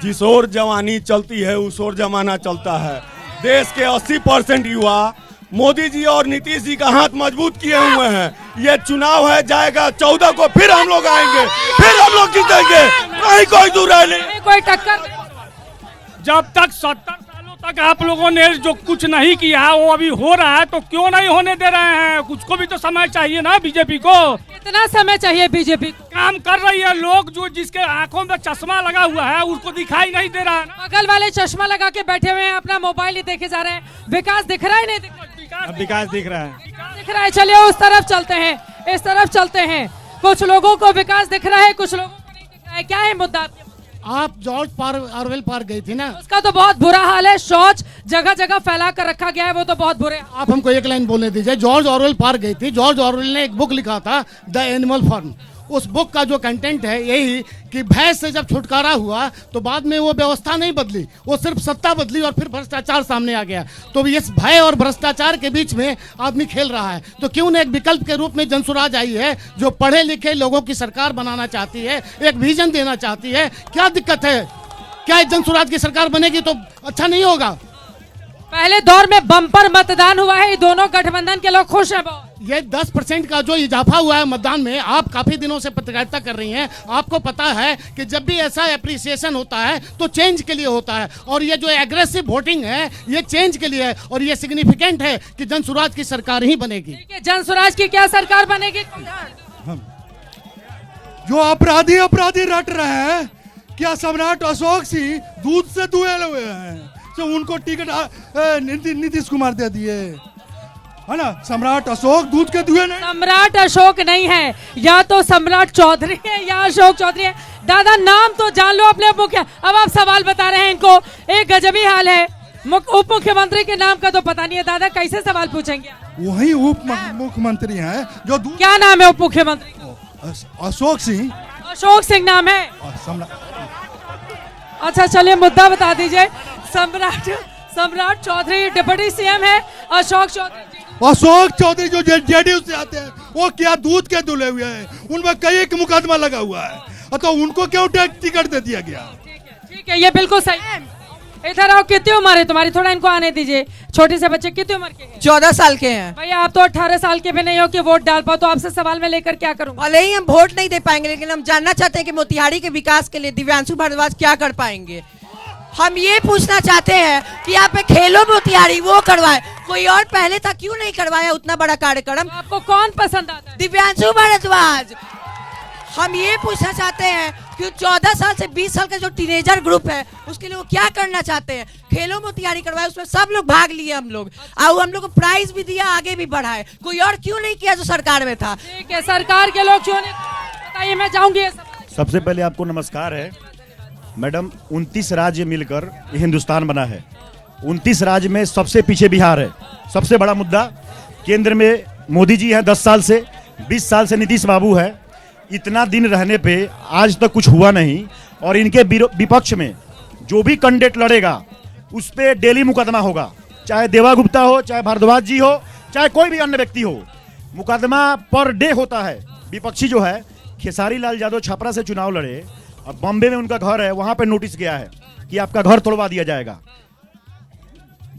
जिस ओर जवानी चलती है उस ओर जमाना चलता है। देश के 80% युवा मोदी जी और नीतीश जी का हाथ मजबूत किए हुए हैं। ये चुनाव है, जाएगा 14 को, फिर हम लोग आएंगे, फिर हम लोग जीतेंगे, कहीं कोई दूर नहीं, कोई टक्कर। जब तक 70 सालों तक आप लोगों ने जो कुछ नहीं किया वो अभी हो रहा है, तो क्यों नहीं होने दे रहे हैं? कुछ को भी तो समय चाहिए ना बीजेपी को। कितना समय चाहिए बीजेपी को? काम कर रही है। लोग जो जिसके आंखों में चश्मा लगा हुआ है उसको दिखाई नहीं दे रहा है ना। बगल वाले चश्मा लगा के बैठे हुए हैं, अपना मोबाइल ही देखे जा रहे हैं। विकास दिख रहा है नहीं विकास दिख रहा है, दिख रहा है। चलिए उस तरफ चलते हैं, इस तरफ चलते हैं। कुछ लोगों को विकास दिख रहा है, कुछ लोगों को नहीं दिख रहा है। क्या है मुद्दा? आप जॉर्ज ऑरवेल पार्क गई थी ना? उसका तो बहुत बुरा हाल है, शौच जगह जगह फैला कर रखा गया है, वो तो बहुत बुरे। आप हमको एक लाइन बोलने दीजिए। जॉर्ज ऑरवेल पार्क गई थी। जॉर्ज ऑरवेल ने एक बुक लिखा था द एनिमल फार्म। उस बुक का जो कंटेंट है यही कि भैंस से जब छुटकारा हुआ तो बाद में वो व्यवस्था नहीं बदली, वो सिर्फ सत्ता बदली और फिर भ्रष्टाचार सामने आ गया। तो इस भय और भ्रष्टाचार के बीच में आदमी खेल रहा है। तो क्यों न एक विकल्प के रूप में जनसुराज आई है, जो पढ़े लिखे लोगों की सरकार बनाना चाहती है, एक विजन देना चाहती है। क्या दिक्कत है? क्या जनसुराज की सरकार बनेगी तो अच्छा नहीं होगा? पहले दौर में बम्पर मतदान हुआ है, दोनों गठबंधन के लोग खुश हैं बहुत। ये 10% का जो इजाफा हुआ है मतदान में, आप काफी दिनों से पत्रकारिता कर रही हैं, आपको पता है कि जब भी ऐसा एप्रिसिएशन होता है तो चेंज के लिए होता है। और ये जो एग्रेसिव वोटिंग है ये चेंज के लिए है और ये सिग्निफिकेंट है कि जनसुराज की सरकार ही बनेगी। जनसुराज की क्या सरकार बनेगी? जो अपराधी रट रहे हैं, क्या सम्राट अशोक सिंह दूध से दुहे हुए हैं, तो उनको टिकट नीतीश कुमार दे दिए है ना। सम्राट अशोक दूध के दुहे नहीं। सम्राट अशोक नहीं है, या तो सम्राट चौधरी है या अशोक चौधरी है। दादा नाम तो जान लो अपने मुख्य। अब आप सवाल बता रहे हैं इनको, एक गजबी हाल है। उप मुख्यमंत्री के नाम का तो पता नहीं है। दादा कैसे सवाल पूछेंगे? वही उप मुख्यमंत्री हैं जो क्या नाम है उप मुख्यमंत्री? अशोक सिंह। अशोक सिंह नाम है। अच्छा चलिए मुद्दा बता दीजिए। सम्राट चौधरी डिप्टी सीएम है। अशोक चौधरी जो जेडीयू से आते हैं वो क्या दूध के दुले हुए हैं, उनमें कई एक मुकदमा लगा हुआ है, तो उनको क्यों टिकट दे दिया गया? ठीक है, ये बिल्कुल सही है। इधर आओ, कितनी उम्र है तुम्हारी? थोड़ा इनको आने दीजिए। छोटे से बच्चे कितनी उम्र के हैं? 14 साल के हैं। भैया आप तो 18 साल के भी नहीं हो कि वोट डाल पाओ, तो आपसे सवाल में लेकर क्या करूँ? भले ही हम वोट नहीं दे पाएंगे, लेकिन हम जानना चाहते हैं कि मोतिहारी के विकास के लिए दिव्यांशु भारद्वाज क्या कर पाएंगे। हम ये पूछना चाहते हैं कि यहाँ पे खेलो मोतिहारी वो करवाए, कोई और पहले था क्यों नहीं करवाया उतना बड़ा कार्यक्रम? आपको कौन पसंद आता है? दिव्यांशु भारद्वाज। हम ये पूछना चाहते हैं कि 14 साल से 20 साल का जो टीनेजर ग्रुप है उसके लिए वो क्या करना चाहते हैं। खेलो मोतिहारी करवाए, उसमें सब लोग भाग लिए हम लोग, और हम लोग को प्राइज भी दिया, आगे भी बढ़ाए। कोई और क्यों नहीं किया जो सरकार में था? ठीक है, सरकार के लोग क्यों नहीं? बताइए, मैं जाऊंगी। सबसे पहले आपको नमस्कार है मैडम। 29 राज्य मिलकर हिंदुस्तान बना है। 29 राज्य में सबसे पीछे बिहार है। सबसे बड़ा मुद्दा केंद्र में मोदी जी हैं 10 साल से, 20 साल से नीतीश बाबू है। इतना दिन रहने पे आज तक कुछ हुआ नहीं, और इनके विपक्ष में जो भी कैंडिडेट लड़ेगा उस पे डेली मुकदमा होगा, चाहे देवा गुप्ता हो, चाहे भारद्वाज जी हो, चाहे कोई भी अन्य व्यक्ति हो। मुकदमा पर डे होता है। विपक्षी जो है खेसारी लाल यादव छपरा से चुनाव लड़े, अब बॉम्बे में उनका घर है, वहां पे नोटिस गया है कि आपका घर तोड़वा दिया जाएगा।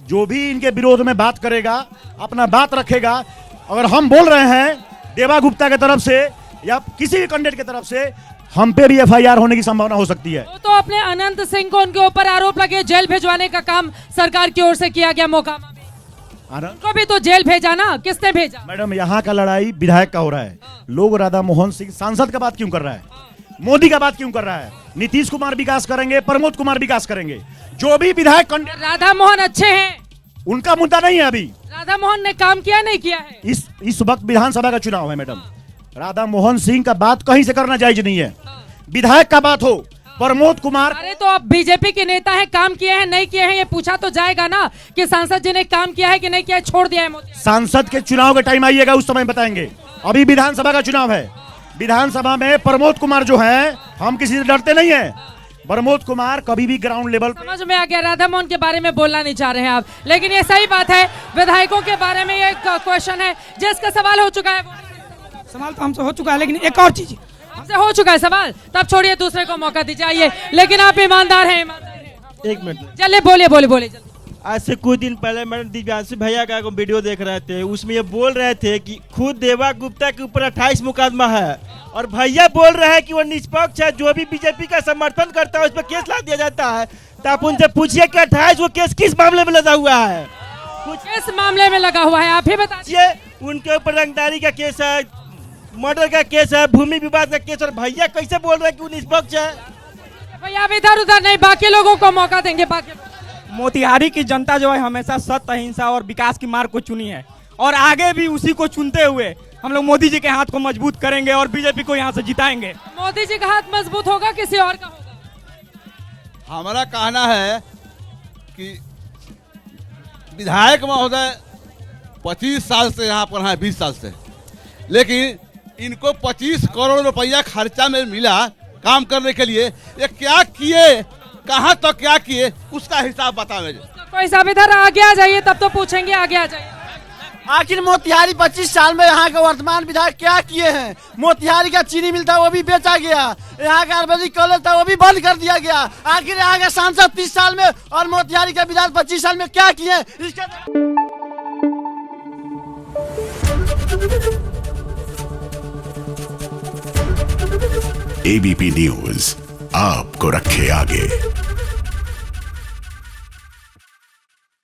जो भी इनके विरोध में बात करेगा अपना बात रखेगा। अगर हम बोल रहे हैं देवा गुप्ता की तरफ से या किसी भी कैंडिडेट की तरफ से, हम पे भी एफआईआर होने की संभावना हो सकती है। तो अपने अनंत सिंह को उनके ऊपर आरोप लगे, जेल भेजवाने का काम सरकार की ओर से किया गया। मौका उनको भी तो जेल भेजा ना, किसने भेजा? मैडम यहाँ का लड़ाई विधायक का हो रहा है। लोग राधा मोहन सिंह सांसद का बात क्यों कर रहा है, मोदी का बात क्यों कर रहा है? नीतीश कुमार विकास करेंगे, प्रमोद कुमार विकास करेंगे, जो भी विधायक। राधा मोहन अच्छे हैं, उनका मुद्दा नहीं है अभी। राधा मोहन ने काम किया नहीं किया है? इस वक्त विधानसभा का चुनाव है मैडम। राधा मोहन सिंह का बात कहीं से करना जायज नहीं है। विधायक का बात हो, प्रमोद कुमार। अरे तो अब बीजेपी के नेता है, काम किए हैं नहीं किए हैं ये पूछा तो जाएगा ना कि सांसद जी ने काम किया है कि नहीं किया है, छोड़ दिया है मोदी। सांसद के चुनाव का टाइम आइएगा, उस समय बताएंगे। अभी विधानसभा का चुनाव है। विधानसभा में प्रमोद कुमार जो है, हम किसी से डरते नहीं है। प्रमोद कुमार कभी भी ग्राउंड लेवल समझ में आ गया। राधा मोहन के बारे में बोलना नहीं चाह रहे हैं आप, लेकिन ये सही बात है। विधायकों के बारे में ये क्वेश्चन है जिसका सवाल हो चुका है। सवाल तो हमसे हो चुका है, लेकिन एक और चीज हमसे हो चुका है सवाल, तब छोड़िए, दूसरे को मौका दीजिए। आइए, लेकिन आप ईमानदार हैं, एक मिनट। चलिए बोलिए बोलिए बोलिए जल्दी। आज से कुछ दिन पहले मैंने दिव्यांशु भैया का एक वीडियो देख रहे थे, उसमें ये बोल रहे थे कि खुद देवा गुप्ता के ऊपर 28 मुकदमा है और भैया बोल रहे हैं कि वो निष्पक्ष है, जो भी बीजेपी का समर्थन करता है उस पर केस ला दिया जाता है। तो आप उनसे पूछिए कि 28 वो केस किस मामले में लगा हुआ है, किस मामले में लगा हुआ है आप ही बताइए। उनके ऊपर रंगदारी का केस है, मर्डर का केस है, भूमि विवाद का केस, और भैया कैसे बोल रहे हैं कि वो निष्पक्ष है। भैया आप इधर उधर नहीं, बाकी लोगों को मौका देंगे। बाकी मोतिहारी की जनता जो है हमेशा सत्य, अहिंसा और विकास की मार्ग को चुनी है और आगे भी उसी को चुनते हुए हम लोग मोदी जी के हाथ को मजबूत करेंगे और बीजेपी को यहाँ से जिताएंगे। मोदी जी का हाथ मजबूत होगा, किसी और का होगा? हमारा कहना है कि विधायक महोदय 25 साल से यहाँ पर हैं, 20 साल से, लेकिन इनको 25 करोड़ रुपया खर्चा में मिला काम करने के लिए। ये क्या किए, कहाँ तक तो क्या किए, उसका हिसाब बताओ। कोई हिसाब इधर आगे आ जाइए, तब तो पूछेंगे, आगे आ जाइए। आखिर मोतिहारी 25 साल में यहाँ के वर्तमान विधायक क्या किए हैं? मोतिहारी का चीनी मिल था वो भी बेचा गया, यहाँ का आयुर्वेदिक कॉलेज था वो भी बंद कर दिया गया। आखिर यहाँ के सांसद 30 साल में और मोतिहारी के विधायक 25 साल में क्या किए? एबीपी न्यूज आपको रखे आगे।